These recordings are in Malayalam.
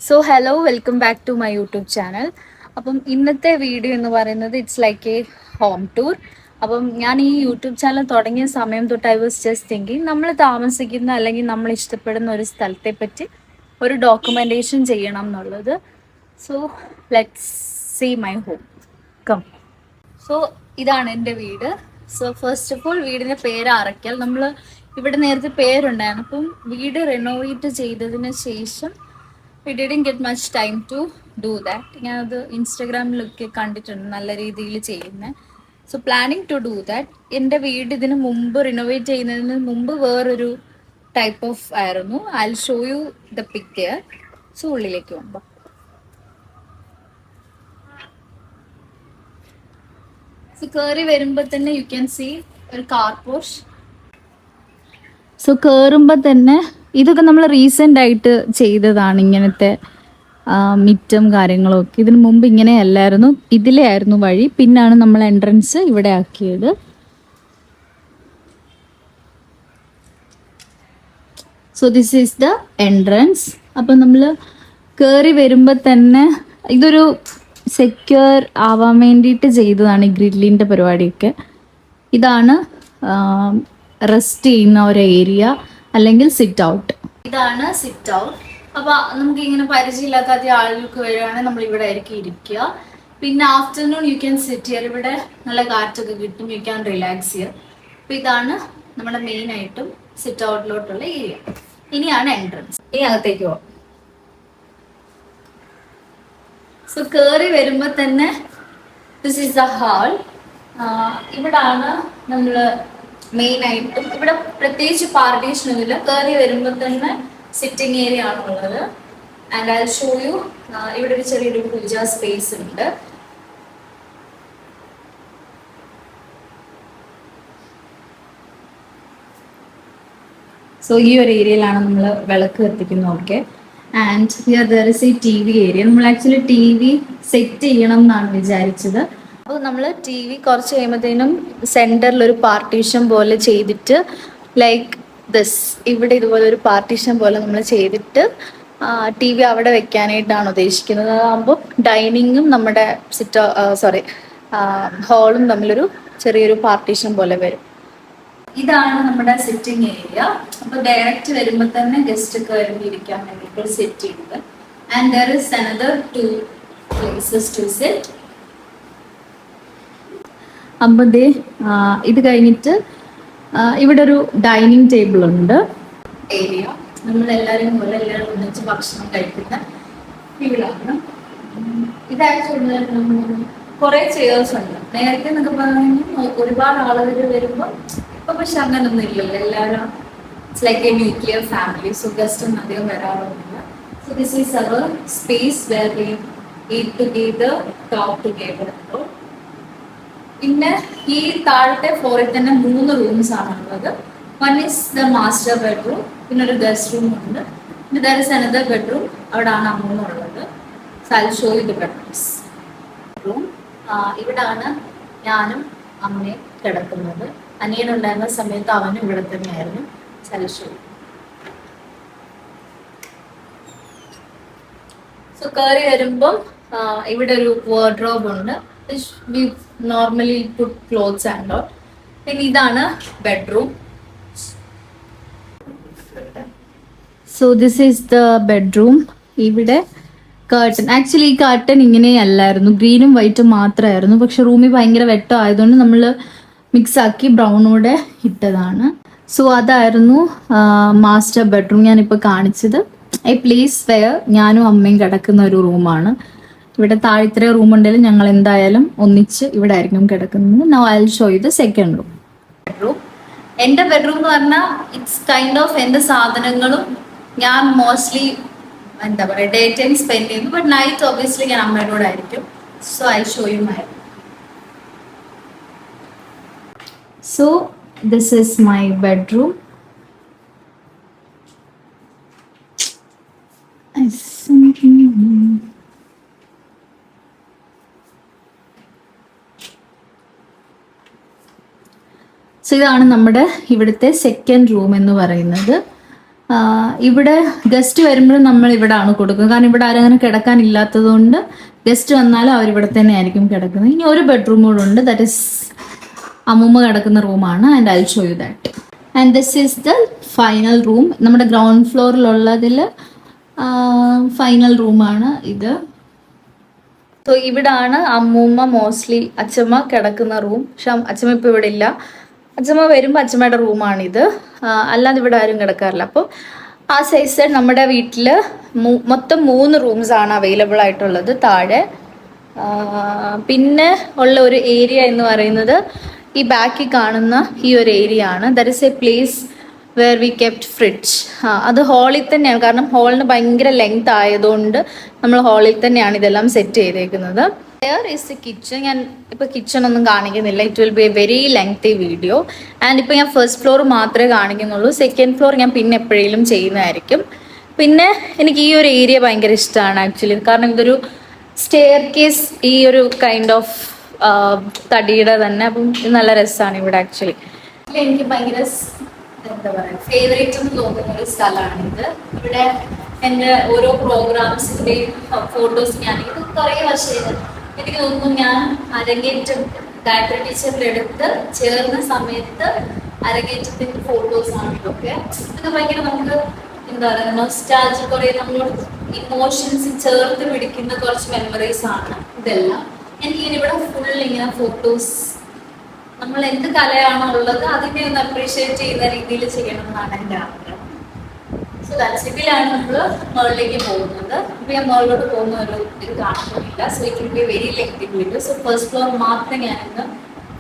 So hello welcome back to my YouTube channel. അപ്പം ഇന്നത്തെ വീഡിയോ എന്ന് പറയുന്നത് it's like a home tour. അപ്പം ഞാൻ ഈ യൂട്യൂബ് ചാനൽ തുടങ്ങിയ സമയം തൊട്ട് ഐ വാസ് ജസ്റ്റ് തിങ്കിങ് നമ്മൾ താമസിക്കുന്ന അല്ലെങ്കിൽ നമ്മൾ ഇഷ്ടപ്പെടുന്ന ഒരു സ്ഥലത്തെ പറ്റി ഒരു ഡോക്യുമെൻറ്റേഷൻ ചെയ്യണം എന്നുള്ളത്. So let's see my home. Come. So ഇതാണ് എൻ്റെ വീട്. സോ ഫസ്റ്റ് ഓഫ് ഓൾ വീടിൻ്റെ പേര് അറയ്ക്കൽ. നമ്മൾ ഇവിടെ നേരത്തെ പേരുണ്ടായിരുന്നു. അപ്പം വീട് റെനോവേറ്റ് ചെയ്തതിന് ശേഷം we didn't get much time to do that. ഞാനത് ഇൻസ്റ്റഗ്രാമിലൊക്കെ കണ്ടിട്ടുണ്ട് നല്ല രീതിയിൽ ചെയ്യുന്നത്. So planning to do that. എൻ്റെ വീട് ഇതിന് മുമ്പ് റിനോവേറ്റ് ചെയ്യുന്നതിന് മുമ്പ് വേറൊരു ടൈപ്പ് ഓഫ് ആയിരുന്നു. I will show you the picture. So ഉള്ളിലേക്ക് പോകുമ്പോൾ സോ കയറി വരുമ്പോൾ തന്നെ യു ക്യാൻ സീ ഒരു കാർ പോഷ്. സോ കയറുമ്പോൾ തന്നെ ഇതൊക്കെ നമ്മൾ റീസെൻ്റ് ആയിട്ട് ചെയ്തതാണ്. ഇങ്ങനത്തെ മിറ്റും കാര്യങ്ങളും ഒക്കെ ഇതിനു മുമ്പ് ഇങ്ങനെയല്ലായിരുന്നു, ഇതിലേ ആയിരുന്നു വഴി. പിന്നാണ് നമ്മൾ എൻട്രൻസ് ഇവിടെ ആക്കിയത്. So this is the entrance. അപ്പം നമ്മൾ കയറി വരുമ്പോൾ തന്നെ ഇതൊരു സെക്യൂർ ആവാൻ വേണ്ടിയിട്ട് ചെയ്തതാണ് ഈ ഗ്രില്ലിൻ്റെ പരിപാടിയൊക്കെ. ഇതാണ് റെസ്റ്റ് ചെയ്യുന്ന ഒരു ഏരിയ അല്ലെങ്കിൽ സിറ്റ് ഔട്ട്. ഇതാണ് സിറ്റ് ഔട്ട്. അപ്പോൾ നമുക്ക് ഇങ്ങനെ പരിചയമില്ലാത്ത അധികം ആളുകൾക്ക് വരികയാണെങ്കിൽ നമ്മൾ ഇവിടെ ആയിരിക്കും ഇരിക്കുക. പിന്നെ afternoon you can sit here. ഇവിടെ നല്ല കാറ്റൊക്കെ കിട്ടും, യു ക്യാൻ റിലാക്സ് ഹിയർ. അപ്പോൾ ഇതാണ് നമ്മുടെ മെയിൻ ആയിട്ടും സിറ്റ് ഔട്ടിലോട്ടുള്ള ഏരിയ. ഇനിയാണ് എൻട്രൻസ്. ഇനി അകത്തേക്ക് പോകാം. സോ കയറി വരുമ്പോൾ തന്നെ ദിസ് ഈസ് ദ ഹാൾ. ഇവിടാണ് നമ്മൾ മെയിൻ ആയിട്ടും. ഇവിടെ പ്രത്യേകിച്ച് പാർട്ടീഷൻ ഒന്നുമില്ല. കയറി വരുമ്പോൾ തന്നെ സിറ്റിംഗ് ഏരിയ ആണുള്ളത്. And I show you. ഇവിടെ ഒരു ചെറിയൊരു പൂജ സ്പേസ് ഉണ്ട്. സോ ഈ ഒരു ഏരിയയിലാണ് നമ്മൾ വിളക്ക് കത്തിക്കുന്നതൊക്കെ. And here there is a T V area. നമ്മൾ ആക്ച്വലി ടി വി സെറ്റ് ചെയ്യണം എന്നാണ് വിചാരിച്ചത്. അപ്പോൾ നമ്മൾ ടി വി കുറച്ച് കഴിയുമ്പോഴത്തേനും സെൻറ്ററിൽ ഒരു പാർട്ടീഷൻ പോലെ ചെയ്തിട്ട് ലൈക്ക് ദിസ്, ഇവിടെ ഇതുപോലെ ഒരു പാർട്ടീഷൻ പോലെ നമ്മൾ ചെയ്തിട്ട് ടി വി അവിടെ വെക്കാനായിട്ടാണ് ഉദ്ദേശിക്കുന്നത്. അതാകുമ്പോൾ ഡൈനിങ്ങും നമ്മുടെ ഹാളും തമ്മിലൊരു ചെറിയൊരു പാർട്ടീഷൻ പോലെ വരും. ഇതാണ് നമ്മുടെ സിറ്റിംഗ് ഏരിയ. അപ്പോൾ ഡയറക്റ്റ് വരുമ്പോൾ തന്നെ ഗസ്റ്റ് കയറി ഇരിക്കാൻ വേണ്ടിയിട്ട് സെറ്റ് ചെയ്യുന്നത്. And there is another 2 places to sit. അപ്പോൾ ഇത് കഴിഞ്ഞിട്ട് ഇവിടെ ഒരു ഡൈനിങ് ടേബിൾ ഉണ്ട്. ഏരിയ നമ്മളെല്ലാവരും പോലെ എല്ലാവരും ഒന്നിച്ച് ഭക്ഷണം കഴിക്കുന്ന വീടാണ്. ഇത് ആക്ച്വലി കുറേ ചെയേഴ്സ് ഉണ്ട്. നേരത്തെ എന്നൊക്കെ പറഞ്ഞു ഒരുപാട് ആളുകൾ വരുമ്പോൾ ഇപ്പൊ പക്ഷെ അങ്ങനൊന്നും ഇല്ലല്ലോ. എല്ലാവരും it's like a nuclear family. So guest ഒന്നും അധികം വരാറൊന്നുമില്ല. So this is our space where we eat together, talk together. പിന്നെ ഈ താഴത്തെ ഫ്ലോറിൽ തന്നെ 3 റൂംസ് ആണുള്ളത്. One is the master bedroom, പിന്നെ ഒരു ഗസ്റ്റ് റൂം ഉണ്ട്, പിന്നെ ദർ ഇസ് അനദർ ബെഡ്റൂം. അവിടെയാണ് അമ്മൂന്നുള്ളത്. So I will show you the bedrooms. Room ഇവിടാണ് ഞാനും അമ്മയും കിടക്കുന്നത്. അനിയനുണ്ടായിരുന്ന സമയത്ത് അവനും ഇവിടെ തന്നെയായിരുന്നു. So I will show you. So കയറി വരുമ്പം ഇവിടെ ഒരു വാർഡ്രോബ് ഉണ്ട്. We normally put clothes and all. പിന്നെ ഇതാണ് bedroom. So this is the bedroom. ഇവിടെ കർട്ടൻ, ആക്ച്വലി ഈ കർട്ടൻ ഇങ്ങനെയല്ലായിരുന്നു, ഗ്രീനും വൈറ്റും മാത്രമായിരുന്നു. പക്ഷെ റൂമിൽ ഭയങ്കര വെട്ടം ആയതുകൊണ്ട് നമ്മൾ മിക്സ് ആക്കി ബ്രൗണോടെ ഇട്ടതാണ്. സോ അതായിരുന്നു മാസ്റ്റർ ബെഡ്റൂം ഞാനിപ്പോൾ കാണിച്ചത്. എ പ്ലേസ് വെയർ ഞാനും അമ്മയും കിടക്കുന്ന ഒരു റൂമാണ്. ഇവിടെ താഴെ ഇത്ര റൂം ഉണ്ടെങ്കിലും ഞങ്ങൾ എന്തായാലും ഒന്നിച്ച് ഇവിടെ ആയിരിക്കും കിടക്കുന്നത്. Now I will show you the second room. Bedroom, എൻ്റെ ബെഡ്റൂം എന്ന് പറഞ്ഞാൽ ഇറ്റ്സ് കൈൻഡ് ഓഫ് എൻ്റെ സാധനങ്ങളും ഞാൻ മോസ്റ്റ്ലി എന്താ പറയുക ഡേ ടൈം സ്പെൻഡ് ചെയ്യുന്നു. ബട്ട് നൈറ്റ് ഒബ്വിയസ്ലി ഞാൻ അമ്മയുടെ കൂടെ ആയിരിക്കും. So I show you my. So this is my bedroom. So ഇതാണ് നമ്മുടെ ഇവിടുത്തെ സെക്കൻഡ് റൂം എന്ന് പറയുന്നത്. ഇവിടെ ഗസ്റ്റ് വരുമ്പോഴും നമ്മൾ ഇവിടെ ആണ് കൊടുക്കുന്നത്. കാരണം ഇവിടെ ആരും അങ്ങനെ കിടക്കാനില്ലാത്തത് കൊണ്ട് ഗസ്റ്റ് വന്നാലും അവരിവിടെ തന്നെ ആയിരിക്കും കിടക്കുന്നത്. ഇനി ഒരു ബെഡ്റൂം കൂടെ ഉണ്ട്, ദാറ്റ് ഇസ് അമ്മൂമ്മ കിടക്കുന്ന റൂമാണ്. And I show you that. And this is the final room. നമ്മുടെ ഗ്രൗണ്ട് ഫ്ലോറിലുള്ളതിൽ ഫൈനൽ റൂമാണ് ഇത്. സോ ഇവിടാണ് അമ്മൂമ്മ മോസ്റ്റ്ലി അച്ഛമ്മ കിടക്കുന്ന റൂം. പക്ഷെ അച്ഛമ്മ ഇപ്പോൾ ഇവിടെ ഇല്ല. അച്ഛമ്മ വരുമ്പോൾ അച്ഛമ്മയുടെ റൂമാണിത്. അല്ലാതെ ഇവിടെ ആരും കിടക്കാറില്ല. അപ്പോൾ ആ സൈസ് നമ്മുടെ വീട്ടിൽ മൊത്തം 3 റൂംസാണ് അവൈലബിൾ ആയിട്ടുള്ളത് താഴെ. പിന്നെ ഉള്ള ഒരു ഏരിയ എന്ന് പറയുന്നത് ഈ ബാക്കിൽ കാണുന്ന ഈ ഒരു ഏരിയ ആണ്. There is a place where we kept fridge. അത് ഹാളിൽ തന്നെയാണ്. കാരണം ഹാളിന് ഭയങ്കര ലെങ്ത് ആയതുകൊണ്ട് നമ്മൾ ഹാളിൽ തന്നെയാണ് ഇതെല്ലാം സെറ്റ് ചെയ്തേക്കുന്നത്. There is the kitchen. ഞാൻ ഇപ്പോൾ കിച്ചൺ ഒന്നും കാണിക്കുന്നില്ല, it will be a very lengthy video. And ഇപ്പോൾ ഞാൻ ഫസ്റ്റ് ഫ്ലോർ മാത്രമേ കാണിക്കുന്നുള്ളൂ. സെക്കൻഡ് ഫ്ലോർ ഞാൻ പിന്നെ എപ്പോഴേലും ചെയ്യുന്നതായിരിക്കും. പിന്നെ എനിക്ക് ഈ ഒരു ഏരിയ ഭയങ്കര ഇഷ്ടമാണ് ആക്ച്വലി. കാരണം ഇതൊരു സ്റ്റെയർ കേസ്, ഈ ഒരു കൈൻഡ് ഓഫ് തടിയുടെ തന്നെ. അപ്പം ഇത് നല്ല രസമാണ് ഇവിടെ ആക്ച്വലി. എനിക്ക് ഭയങ്കര എന്താ പറയുക ഫേവറേറ്റ് എന്ന് തോന്നുന്ന ഒരു സ്ഥലമാണിത്. ഇവിടെ എൻ്റെ ഓരോ പ്രോഗ്രാംസിൻ്റെയും ഫോട്ടോസ് ഞാൻ ഇത് കുറേ വർഷം എനിക്ക് തോന്നുന്നു ഞാൻ അരങ്ങേറ്റം ഗായത്രി ടീച്ചറിൻ്റെ അടുത്ത് ചേർന്ന സമയത്ത് അരങ്ങേറ്റത്തിൻ്റെ ഫോട്ടോസാണ് ഇതൊക്കെ. ഇതൊക്കെ ഭയങ്കര നമുക്ക് എന്താ പറയുക നൊസ്റ്റാൾജിക്, കുറേ നമ്മളോട് ഇമോഷൻസ് ചേർത്ത് പിടിക്കുന്ന കുറച്ച് മെമ്മറീസ് ആണ് ഇതെല്ലാം. എനിക്കിങ്ങനെ ഇവിടെ ഫുൾ ഇങ്ങനെ ഫോട്ടോസ്, നമ്മൾ എന്ത് കലയാണോ ഉള്ളത് അതിനെ ഒന്ന് അപ്രീഷിയേറ്റ് ചെയ്യുന്ന രീതിയിൽ ചെയ്യണം എന്നാണ് എൻ്റെ ആഗ്രഹം. സോ ദാറ്റ്സ് ഇതിലാണ് നമ്മൾ മുകളിലേക്ക് പോകുന്നത്. ഇപ്പം ഞാൻ മുകളിലോട്ട് പോകുന്ന ഒരു ഇത് കാണുന്നില്ല. So it will be very lengthy video. So first floor മാത്രമേ ഞാനിന്ന്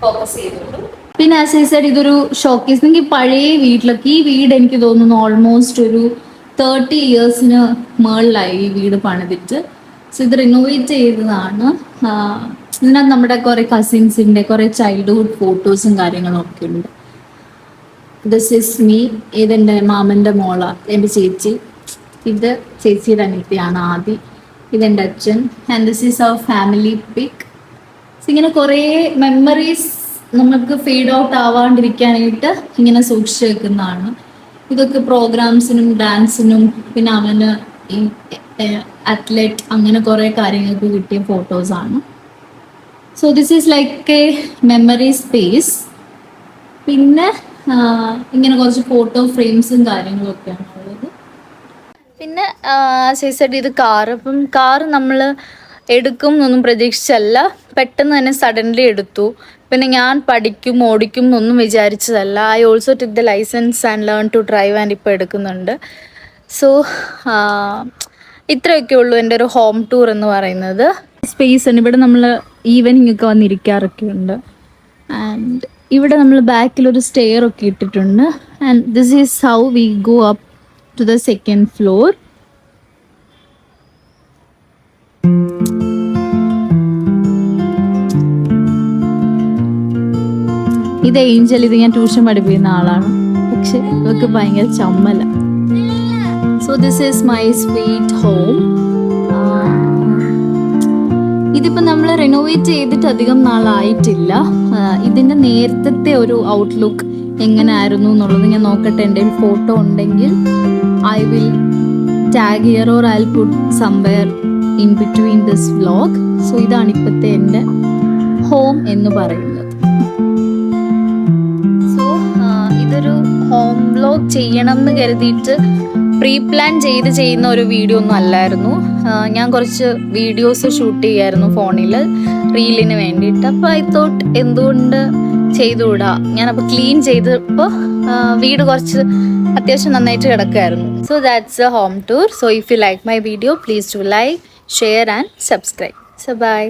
ഫോക്കസ് ചെയ്തുള്ളൂ. പിന്നെ ആസ് ഐ സെഡ് ഇതൊരു ഷോക്കേസ്. നിങ്ങൾക്ക് പഴയ വീട്ടിലൊക്കെ ഈ വീട് എനിക്ക് തോന്നുന്നു ഓൾമോസ്റ്റ് ഒരു 30 ഇയേഴ്സിന് മുകളിലായി ഈ വീട് പണിതിട്ട്. സോ ഇത് റിനോവേറ്റ് ചെയ്തതാണ്. ഇതിനകത്ത് നമ്മുടെ കുറേ കസിൻസിൻ്റെ കുറേ ചൈൽഡ്ഹുഡ് ഫോട്ടോസും കാര്യങ്ങളും ഒക്കെ ഉണ്ട്. This is me. ഇതെൻ്റെ മാമൻ്റെ മോള, എൻ്റെ ചേച്ചി. ഇത് ചേച്ചിയുടെ അനിയത്തിയാണ് ആദി. ഇതെൻ്റെ അച്ഛൻ. And this is our family pic. ഇങ്ങനെ കുറേ മെമ്മറീസ് നമുക്ക് ഫീഡ് ഔട്ട് ആവാണ്ടിരിക്കാനായിട്ട് ഇങ്ങനെ സൂക്ഷിച്ച് വെക്കുന്നതാണ്. ഇതൊക്കെ പ്രോഗ്രാംസിനും ഡാൻസിനും പിന്നെ അവന് ഈ അത്ലറ്റ് അങ്ങനെ കുറേ കാര്യങ്ങൾക്ക് കിട്ടിയ ഫോട്ടോസാണ്. So this is like a memory space. പിന്നെ ഇങ്ങനെ കുറച്ച് ഫോട്ടോ ഫ്രെയിംസും കാര്യങ്ങളും ഒക്കെയാണ് ഉള്ളത്. പിന്നെ സൈസൈഡ് ഇത് കാറ്. അപ്പം കാറ് നമ്മൾ എടുക്കും എന്നൊന്നും പ്രതീക്ഷിച്ചല്ല, പെട്ടെന്ന് തന്നെ സഡൻലി എടുത്തു. പിന്നെ ഞാൻ പഠിക്കും ഓടിക്കും എന്നൊന്നും വിചാരിച്ചതല്ല. I also took the licence and learn to drive and ഇപ്പോൾ എടുക്കുന്നുണ്ട്. സോ ഇത്രയൊക്കെ ഉള്ളൂ എൻ്റെ ഒരു ഹോം ടൂർ എന്ന് പറയുന്നത്. സ്പേസ് ആണ്. ഇവിടെ നമ്മൾ ഈവനിങ് ഒക്കെ വന്നിരിക്കാറൊക്കെ ഉണ്ട്. ആൻഡ് ഇവിടെ നമ്മൾ ബാക്കിലൊരു സ്റ്റെയർ ഒക്കെ ഇട്ടിട്ടുണ്ട്. And this is how we go up to the second floor. ഇത് ഏഞ്ചൽ. ഇത് ഞാൻ ട്യൂഷൻ പഠിപ്പിക്കുന്ന ആളാണ്, പക്ഷെ ഇവർക്ക് ഭയങ്കര ചമ്മല. So this is my sweet home. ഇതിപ്പോൾ നമ്മൾ റിനോവേറ്റ് ചെയ്തിട്ട് അധികം നാളായിട്ടില്ല. ഇതിൻ്റെ നേരത്തെ ഒരു ഔട്ട്ലുക്ക് എങ്ങനെയായിരുന്നു എന്നുള്ളത് ഞാൻ നോക്കട്ടെ. എൻ്റെ ഒരു ഫോട്ടോ ഉണ്ടെങ്കിൽ I will tag here or I will put somewhere in between this vlog. So ഇതാണ് ഇപ്പോഴത്തെ എൻ്റെ ഹോം എന്ന് പറയുന്നത്. സോ ഇതൊരു ഹോം വ്ലോഗ് ചെയ്യണം എന്ന് കരുതിയിട്ട് പ്രീ പ്ലാൻ ചെയ്യുന്ന ഒരു വീഡിയോ ഒന്നും അല്ലായിരുന്നു. ഞാൻ കുറച്ച് വീഡിയോസ് ഷൂട്ട് ചെയ്യായിരുന്നു ഫോണിൽ റീലിന് വേണ്ടിയിട്ട്. അപ്പോൾ ഐ തോട്ട് എന്തുകൊണ്ട് ചെയ്തുകൂടാ. ഞാനപ്പോൾ ക്ലീൻ ചെയ്തപ്പോൾ വീട് കുറച്ച് അത്യാവശ്യം നന്നായിട്ട് കിടക്കുമായിരുന്നു. So that's a home tour. So if you like my video please do like, share and subscribe. So by.